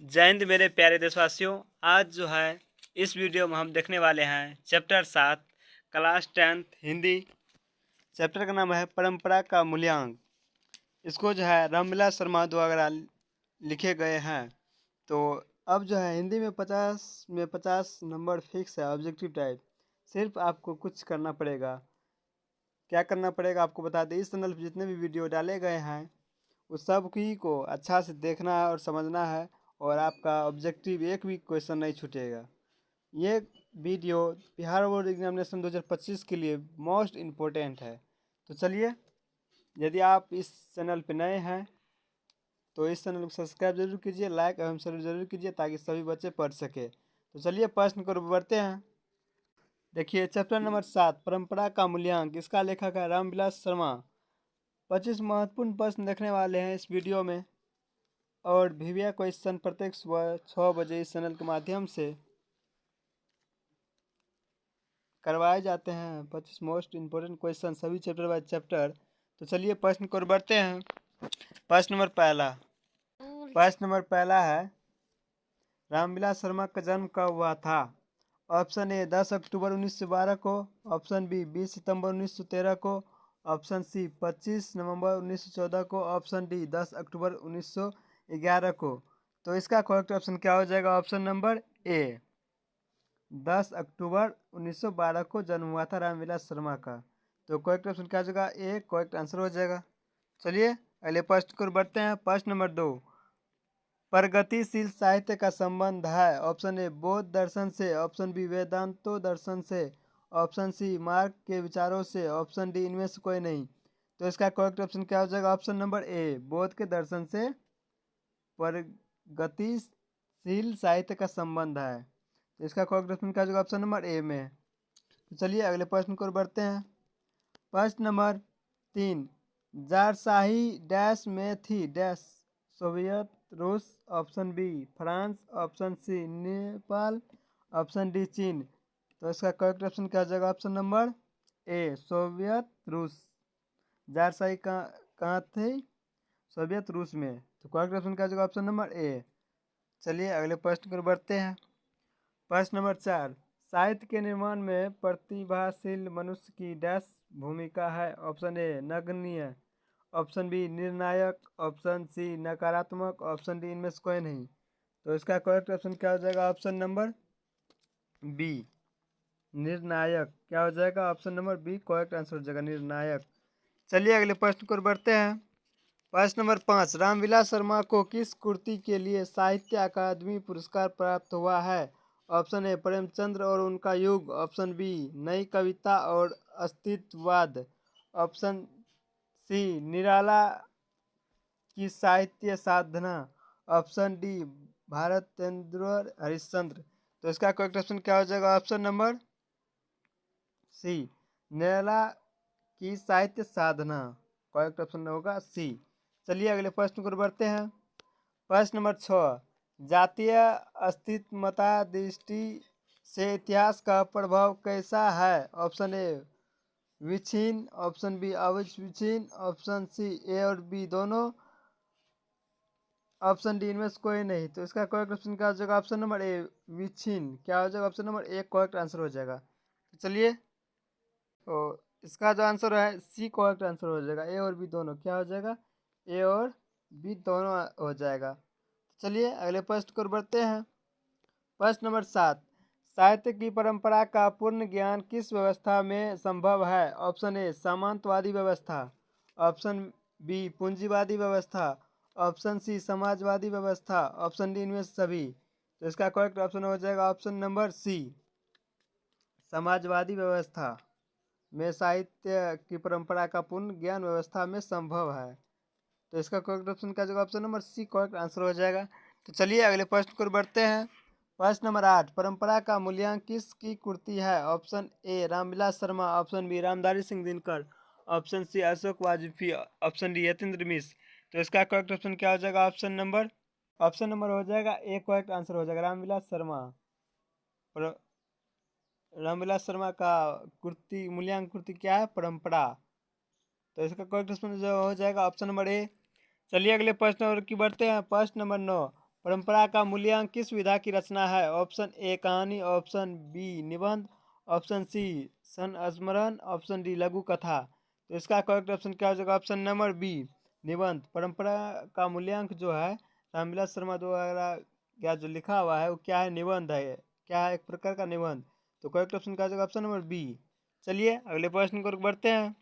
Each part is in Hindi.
जय हिंद मेरे प्यारे देशवासियों। आज जो है इस वीडियो में हम देखने वाले हैं chapter 7 class 10th Hindi. Chapter का नाम है परंपरा का मूल्यांक। इसको जो है रामविलास शर्मा द्वारा लिखे गए हैं। तो अब जो है हिंदी में 50 नंबर फिक्स है ऑब्जेक्टिव टाइप। सिर्फ आपको कुछ करना पड़ेगा। क्या करना पड़ेगा आपको बता दें। इस चैनल पर जितने भी वीडियो डाले गए हैं उस सब की को अच्छा से देखना है और समझना है, और आपका ऑब्जेक्टिव एक भी क्वेश्चन नहीं छूटेगा। ये वीडियो बिहार बोर्ड एग्जामिनेशन 2025 के लिए मोस्ट इम्पोर्टेंट है। तो चलिए, यदि आप इस चैनल पर नए हैं तो इस चैनल को सब्सक्राइब जरूर कीजिए, लाइक एवं शेयर जरूर कीजिए ताकि सभी बच्चे पढ़ सके। तो चलिए प्रश्न को बढ़ते हैं। देखिए चैप्टर नंबर 7 परंपरा का मूल्यांक। इसका लेखक है रामविलास शर्मा। 25 महत्वपूर्ण प्रश्न देखने वाले हैं इस वीडियो में, और वीडियो क्वेश्चन प्रत्येक सुबह 6 बजे इस चैनल के माध्यम से करवाए जाते हैं। 25 मोस्ट इम्पोर्टेंट क्वेश्चन सभी चैप्टर बाय चैप्टर। तो चलिए प्रश्न को बढ़ते हैं। प्रश्न नंबर पहला है, रामविलास शर्मा का जन्म कब हुआ था? ऑप्शन ए 10 अक्टूबर 1912 को, ऑप्शन बी 20 सितंबर 1913 को, ऑप्शन सी 25 नवंबर 1914 को, ऑप्शन डी 10 अक्टूबर 1911 को। तो इसका करेक्ट ऑप्शन क्या हो जाएगा? ऑप्शन नंबर ए 10 अक्टूबर 1912 को जन्म हुआ था रामविलास शर्मा का। तो करेक्ट ऑप्शन क्या हो जाएगा? ए करेक्ट आंसर हो जाएगा। चलिए अगले प्रश्न को बढ़ते हैं। प्रश्न नंबर 2, प्रगतिशील साहित्य का संबंध है। ऑप्शन ए बौद्ध दर्शन से, ऑप्शन बी वेदांतो दर्शन से, ऑप्शन सी मार्क के विचारों से, ऑप्शन डी इनमें से कोई नहीं। तो इसका करेक्ट ऑप्शन क्या हो जाएगा? ऑप्शन नंबर ए बौद्ध के दर्शन से प्रगतिशील साहित्य का संबंध है। तो इसका करेक्ट ऑप्शन क्या हो जाएगा? ऑप्शन नंबर ए में। तो चलिए अगले प्रश्न को बढ़ते हैं। प्रश्न नंबर 3, जारशाही डैश में थी dash Soviet Russia, option B France, option C Nepal, option D China. तो इसका करेक्ट ऑप्शन क्या हो जाएगा? ऑप्शन नंबर ए सोवियत रूस। जारशाही कहाँ थी? सोवियत रूस में। तो करेक्ट ऑप्शन क्या हो जाएगा? ऑप्शन नंबर ए। चलिए अगले प्रश्न को बढ़ते हैं। प्रश्न नंबर 4, साहित्य के निर्माण में प्रतिभाशील मनुष्य की डैश भूमिका है। ऑप्शन ए नगण्य, ऑप्शन बी निर्णायक, ऑप्शन सी नकारात्मक, ऑप्शन डी इनमें से कोई नहीं। तो इसका करेक्ट ऑप्शन क्या हो जाएगा? ऑप्शन नंबर बी निर्णायक। क्या हो जाएगा? Option number B correct answer हो जाएगा, निर्णायक। चलिए अगले प्रश्न को बढ़ते हैं। प्रश्न नंबर 5, रामविलास शर्मा को किस कृति के लिए साहित्य अकादमी पुरस्कार प्राप्त हुआ है? ऑप्शन ए प्रेमचंद्र और उनका युग, ऑप्शन बी नई कविता और अस्तित्ववाद, ऑप्शन सी निराला की साहित्य साधना, ऑप्शन डी भारतेंद्र हरिश्चंद्र। तो इसका करेक्ट ऑप्शन क्या हो जाएगा? ऑप्शन नंबर सी निराला की साहित्य साधना। करेक्ट ऑप्शन होगा सी। चलिए अगले प्रश्न को बढ़ते हैं। प्रश्न नंबर 6, जातीय अस्मिता दृष्टि से इतिहास का प्रभाव कैसा है? ऑप्शन ए विच्छिन्न, ऑप्शन बी अविच्छिन्न, ऑप्शन सी ए और बी दोनों, ऑप्शन डी इनमें से कोई नहीं। तो इसका करेक्ट ऑप्शन क्या हो जाएगा? ऑप्शन नंबर ए विच्छिन्न। क्या हो जाएगा? Option number A correct answer हो जाएगा। तो चलिए, तो इसका जो आंसर है सी करेक्ट आंसर हो जाएगा। ए और बी दोनों क्या हो जाएगा? ए और बी दोनों हो जाएगा। तो चलिए अगले प्रश्न को बढ़ते हैं। प्रश्न नंबर 7, साहित्य की परंपरा का पूर्ण ज्ञान किस व्यवस्था में संभव है? ऑप्शन ए सामंतवादी व्यवस्था, ऑप्शन बी पूंजीवादी व्यवस्था, ऑप्शन सी समाजवादी व्यवस्था, ऑप्शन डी इनमें से सभी। तो इसका करेक्ट ऑप्शन हो जाएगा ऑप्शन नंबर सी समाजवादी व्यवस्था में साहित्य की परंपरा का पूर्ण ज्ञान व्यवस्था में संभव है। तो इसका करेक्ट ऑप्शन क्या होगा? Option number C correct answer हो जाएगा। तो चलिए अगले प्रश्न को बढ़ते हैं। प्रश्न नंबर 8, परंपरा का मूल्यांकन किसकी कृति है? Option A Ramvilas Sharma, option B Ramdhari Singh Dinkar, option C Ashok Vajpeyi, option D Yatindra Mishra. तो इसका करेक्ट ऑप्शन क्या हो जाएगा? ऑप्शन नंबर हो जाएगा ए करेक्ट आंसर हो जाएगा, रामविलास शर्मा। रामविलास शर्मा का कृति मूल्यांकन कृति क्या है? परंपरा। तो इसका करेक्ट ऑप्शन जो हो जाएगा ऑप्शन नंबर ए। चलिए अगले प्रश्न और की बढ़ते हैं। प्रश्न नंबर 9, परंपरा का मूल्यांकन किस विधा की रचना है? ऑप्शन ए कहानी, ऑप्शन बी निबंध, ऑप्शन सी संस्मरण, ऑप्शन डी लघु कथा। तो इसका करेक्ट ऑप्शन क्या हो जाएगा? ऑप्शन नंबर बी निबंध। परंपरा का मूल्यांकन जो है रामविलास शर्मा द्वारा क्या जो लिखा हुआ है वो क्या है? निबंध है। क्या है? एक प्रकार का निबंध। तो करेक्ट ऑप्शन क्या हो जाएगा? Option number B. चलिए अगले प्रश्न को बढ़ते हैं।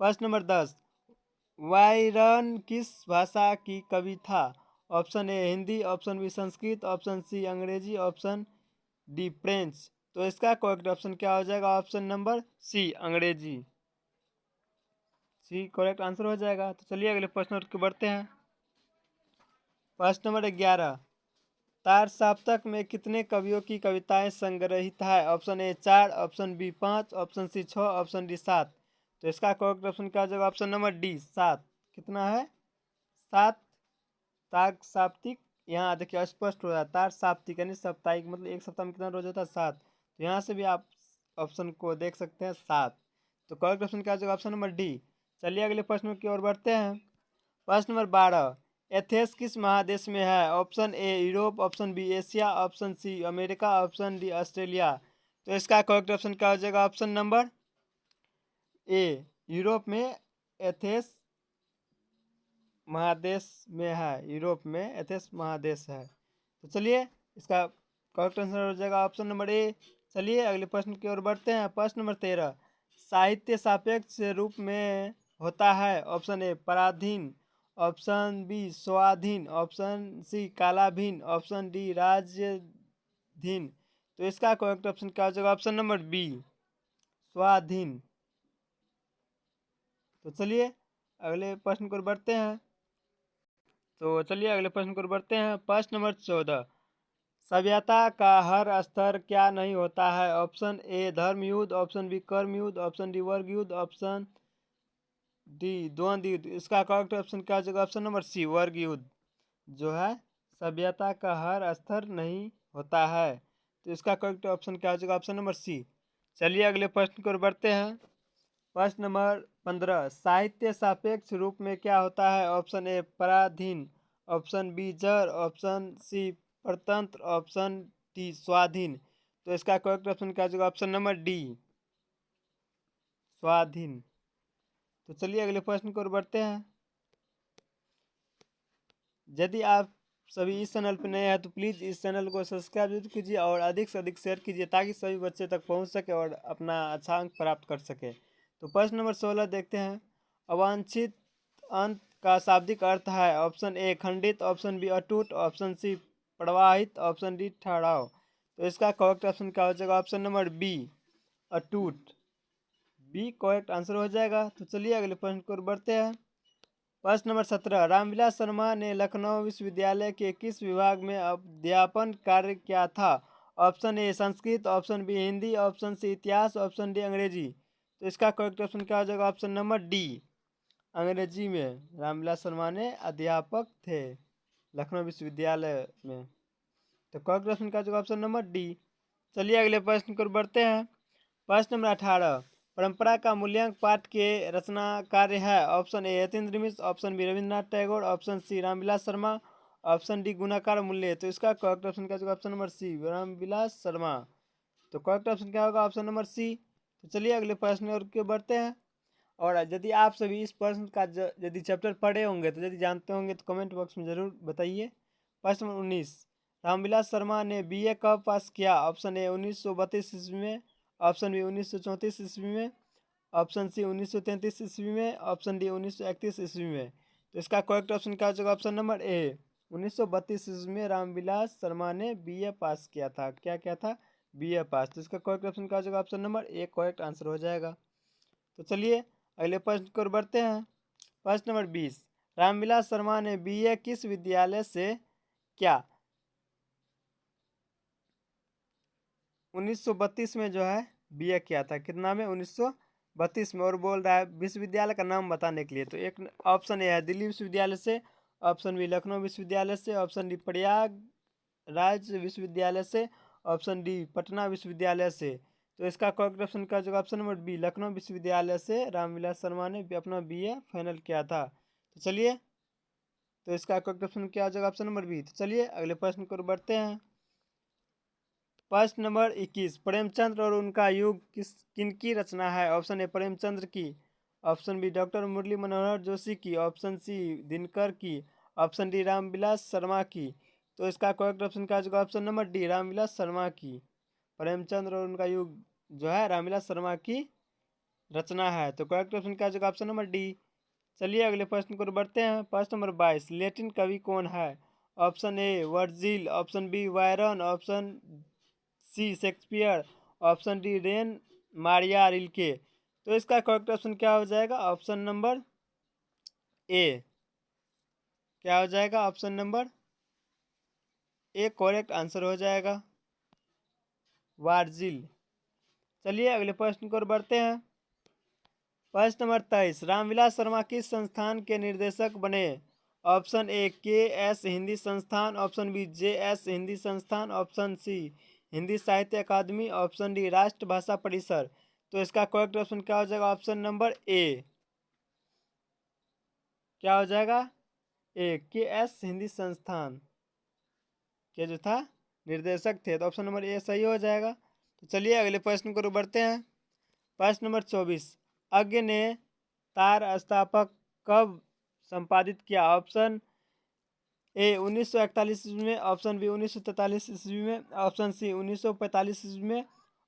प्रश्न नंबर 10, वायरन किस भाषा की कवि था? Option A Hindi, option B Sanskrit, option C अंग्रेजी, ऑप्शन डी फ्रेंच। तो इसका करेक्ट ऑप्शन क्या हो जाएगा? ऑप्शन नंबर सी अंग्रेजी। सी करेक्ट आंसर हो जाएगा। तो चलिए अगले प्रश्न को बढ़ते हैं। प्रश्न नंबर 11, तार सप्तक में कितने कवियों की कविताएं संग्रहित है? Option A 4, option B 5, option C 6, option D 7। तो इसका करेक्ट ऑप्शन क्या हो जाएगा? Option number D 7। कितना है? 7। तार साप्तिक, यहाँ देखिए स्पष्ट हो रहा है तार साप्तिक यानी साप्ताहिक, मतलब एक सप्ताह में कितना रोज होता है? 7। तो यहाँ से भी आप ऑप्शन को देख सकते हैं 7। तो करेक्ट ऑप्शन क्या हो जाएगा? Option number D. चलिए अगले प्रश्न की ओर बढ़ते हैं। प्रश्न नंबर 12, एथेंस किस महादेश में है? Option A Europe, option B Asia, option C America, option D Australia. तो इसका करेक्ट ऑप्शन क्या हो जाएगा? ऑप्शन नंबर ए यूरोप में एथेंस महादेश में है। यूरोप में एथेंस महादेश है। तो चलिए इसका करेक्ट आंसर हो जाएगा ऑप्शन नंबर ए। चलिए अगले प्रश्न की ओर बढ़ते हैं। प्रश्न नंबर 13, साहित्य सापेक्ष रूप में होता है? ऑप्शन ए पराधीन, ऑप्शन बी स्वाधीन, ऑप्शन सी कालाधीन, ऑप्शन डी राज्यधीन। तो इसका करेक्ट ऑप्शन क्या हो जाएगा? ऑप्शन नंबर बी स्वाधीन। तो चलिए अगले प्रश्न को बढ़ते हैं। तो चलिए अगले प्रश्न को बढ़ते हैं। प्रश्न नंबर 14, सभ्यता का हर स्तर क्या नहीं होता है? ऑप्शन ए धर्म युद्ध, ऑप्शन बी कर्म युद्ध, ऑप्शन डी वर्ग युद्ध, ऑप्शन डी द्वंद युद्ध। इसका करेक्ट ऑप्शन क्या हो जाएगा? ऑप्शन नंबर सी वर्ग युद्ध जो है सभ्यता का हर स्तर नहीं होता है। तो इसका करेक्ट ऑप्शन क्या हो जाएगा? Option number C. चलिए अगले प्रश्न को बढ़ते हैं। प्रश्न नंबर 15, साहित्य सापेक्ष रूप में क्या होता है? ऑप्शन ए पराधीन, ऑप्शन बी जड़, ऑप्शन सी परतंत्र, ऑप्शन डी स्वाधीन। तो इसका करेक्ट ऑप्शन क्या होगा? ऑप्शन नंबर डी स्वाधीन। तो चलिए अगले प्रश्न को बढ़ते हैं। यदि आप सभी इस चैनल पर नए हैं तो प्लीज़ इस चैनल को सब्सक्राइब जरूर कीजिए और अधिक से अधिक शेयर कीजिए ताकि सभी बच्चे तक पहुंच सके और अपना अच्छा अंक प्राप्त कर सके। तो प्रश्न नंबर 16 देखते हैं। अवांछित अंत का शाब्दिक अर्थ है? ऑप्शन ए खंडित, ऑप्शन बी अटूट, ऑप्शन सी प्रवाहित, ऑप्शन डी ठहराव। तो इसका करेक्ट ऑप्शन क्या हो जाएगा? ऑप्शन नंबर बी अटूट। बी करेक्ट आंसर हो जाएगा। तो चलिए अगले प्रश्न को बढ़ते हैं। प्रश्न नंबर 17, रामविलास शर्मा ने लखनऊ विश्वविद्यालय के किस विभाग में अध्यापन कार्य किया था? Option A Sanskrit, option B Hindi, option C इतिहास, ऑप्शन डी अंग्रेजी। तो इसका करेक्ट ऑप्शन क्या हो जाएगा? ऑप्शन नंबर डी अंग्रेजी में रामविलास शर्मा ने अध्यापक थे लखनऊ विश्वविद्यालय में। तो करेक्ट ऑप्शन क्या हो जाएगा? Option number D. चलिए अगले प्रश्न को बढ़ते हैं। प्रश्न नंबर 18, परंपरा का मूल्यांकन पाठ के रचना कार्य है? Option A Yatindra Mishra, option B Rabindranath Tagore, option C Ramvilas Sharma, option D Gunakar Mulye. तो इसका करेक्ट ऑप्शन क्या होगा? Option number C Ramvilas Sharma. तो करेक्ट ऑप्शन क्या होगा? Option number C. तो चलिए अगले प्रश्न और के बढ़ते हैं। और यदि आप सभी इस प्रश्न का यदि चैप्टर पढ़े होंगे तो यदि जानते होंगे तो कमेंट बॉक्स में ज़रूर बताइए। प्रश्न नंबर 19, रामविलास शर्मा ने बीए कब पास किया? ऑप्शन ए 1932 ईस्वी में, ऑप्शन बी 1934 ईस्वी में, ऑप्शन सी 1933 ईस्वी में, ऑप्शन डी 1931 ईस्वी में। तो इसका करेक्ट ऑप्शन क्या हो जाएगा? ऑप्शन नंबर ए 1932 ईस्वी में रामविलास शर्मा ने बीए पास किया था। क्या क्या था? बीए पास। तो इसका करेक्ट ऑप्शन क्या हो जाएगा? Option number A correct answer हो जाएगा। तो चलिए अगले प्रश्न की ओर बढ़ते हैं। प्रश्न नंबर 20, रामविलास शर्मा ने बीए किस विद्यालय से क्या? 1932 में जो है बीए किया था। कितना में? 1932 में। और बोल रहा है विश्वविद्यालय का नाम बताने के लिए। तो एक ऑप्शन ए है दिल्ली विश्वविद्यालय से, ऑप्शन बी लखनऊ विश्वविद्यालय से, ऑप्शन डी प्रयागराज विश्वविद्यालय से, ऑप्शन डी पटना विश्वविद्यालय से। तो इसका करेक्ट ऑप्शन क्या होगा? ऑप्शन नंबर बी लखनऊ विश्वविद्यालय से रामविलास शर्मा ने अपना बीए फाइनल किया था। तो चलिए तो इसका करेक्ट ऑप्शन क्या हो जाएगा? Option number B. तो चलिए अगले प्रश्न को बढ़ते हैं। प्रश्न नंबर 21, प्रेमचंद्र और उनका युग किनकी रचना है? ऑप्शन ए प्रेमचंद्र की, option B doctor Murli Manohar Joshi की, ऑप्शन सी दिनकर की, ऑप्शन डी रामविलास शर्मा की। तो इसका करेक्ट ऑप्शन क्या होगा? Option number D Ramvilas Sharma की। प्रेमचंद्र और उनका युग जो है रामविलास शर्मा की रचना है। तो करेक्ट ऑप्शन क्या होगा? Option number D. चलिए अगले प्रश्न को बढ़ते हैं। प्रश्न नंबर 22, लैटिन कवि कौन है? Option A Virgil, option B Byron, option C Shakespeare, option D Rainer Maria Rilke. तो इसका करेक्ट ऑप्शन क्या हो जाएगा? Option number A. क्या हो जाएगा? Option number A correct answer हो जाएगा, वार्जिल। चलिए अगले प्रश्न को बढ़ते हैं। प्रश्न नंबर 23, रामविलास शर्मा किस संस्थान के निर्देशक बने? ऑप्शन ए के S Hindi Sansthan, option B J S Hindi Sansthan, option सी हिंदी साहित्य अकादमी, ऑप्शन डी राष्ट्रभाषा परिसर। तो इसका करेक्ट ऑप्शन क्या हो जाएगा? Option number A. क्या हो जाएगा? ए के एस हिंदी संस्थान के जो था निर्देशक थे। तो ऑप्शन नंबर ए सही हो जाएगा। तो चलिए अगले प्रश्न को बढ़ते हैं। प्रश्न नंबर 24, अज्ञ ने तार स्थापक कब संपादित किया? ऑप्शन ए 1941 ईस्वी में, ऑप्शन बी 1943 ईस्वी में, ऑप्शन सी 1945 ईस्वी में,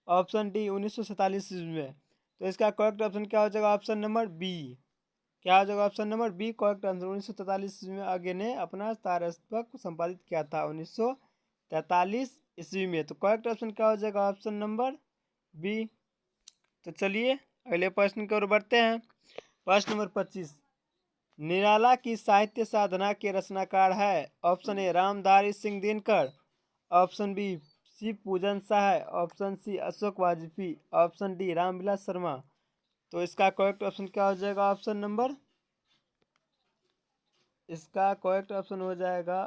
ऑप्शन डी 1947 ईस्वी में। तो इसका करेक्ट ऑप्शन क्या हो जाएगा? Option number B. क्या हो जाएगा? Option number B correct answer. 1943 ईस्वी में आगे ने अपना तारस्तंभ संपादित किया था 1943 ईस्वी में। तो करेक्ट ऑप्शन क्या हो जाएगा? Option number B. तो चलिए अगले प्रश्न की ओर बढ़ते हैं। प्रश्न नंबर 25, निराला की साहित्य साधना के रचनाकार है? Option A Ramdhari Singh Dinkar, option B Shiv Pujan Shah, option C Ashok Vajpeyi, option D Ramvilas Sharma. तो इसका करेक्ट ऑप्शन क्या हो जाएगा? ऑप्शन नंबर, इसका करेक्ट ऑप्शन हो जाएगा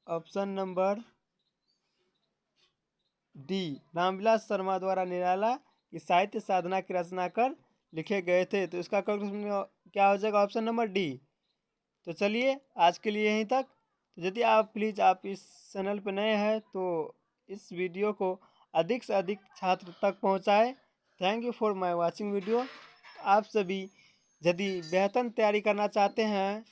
option number D, Ramvilas Sharma द्वारा निराला की साहित्य साधना की रचना कर लिखे गए थे। तो इसका करेक्ट ऑप्शन क्या हो जाएगा? Option number D. तो चलिए आज के लिए यहीं तक। तो यदि आप प्लीज़ आप इस चैनल पर नए हैं तो इस वीडियो को अधिक से अधिक छात्र तक पहुंचाएं। Thank you for my watching video. आप सभी यदि बेहतर तैयारी करना चाहते हैं,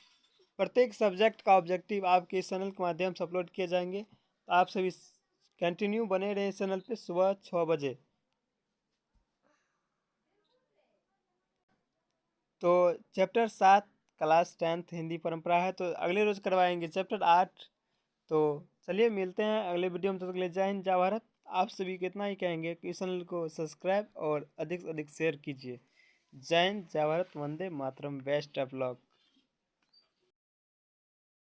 प्रत्येक सब्जेक्ट का ऑब्जेक्टिव आपके इस चैनल के माध्यम से अपलोड किए जाएंगे। तो आप सभी कंटिन्यू बने रहे इस चैनल पे सुबह 6 बजे। तो चैप्टर 7 क्लास 10th हिंदी परंपरा है, तो अगले रोज करवाएंगे चैप्टर 8। तो चलिए मिलते हैं अगले वीडियो में। तब तक के लिए जय हिंद, जय भारत। आप सभी को इतना ही कहेंगे कि इस चैनल को सब्सक्राइब और अधिक से अधिक शेयर कीजिए। जय हिंद, जय Bharat, Vande Mataram, best of luck.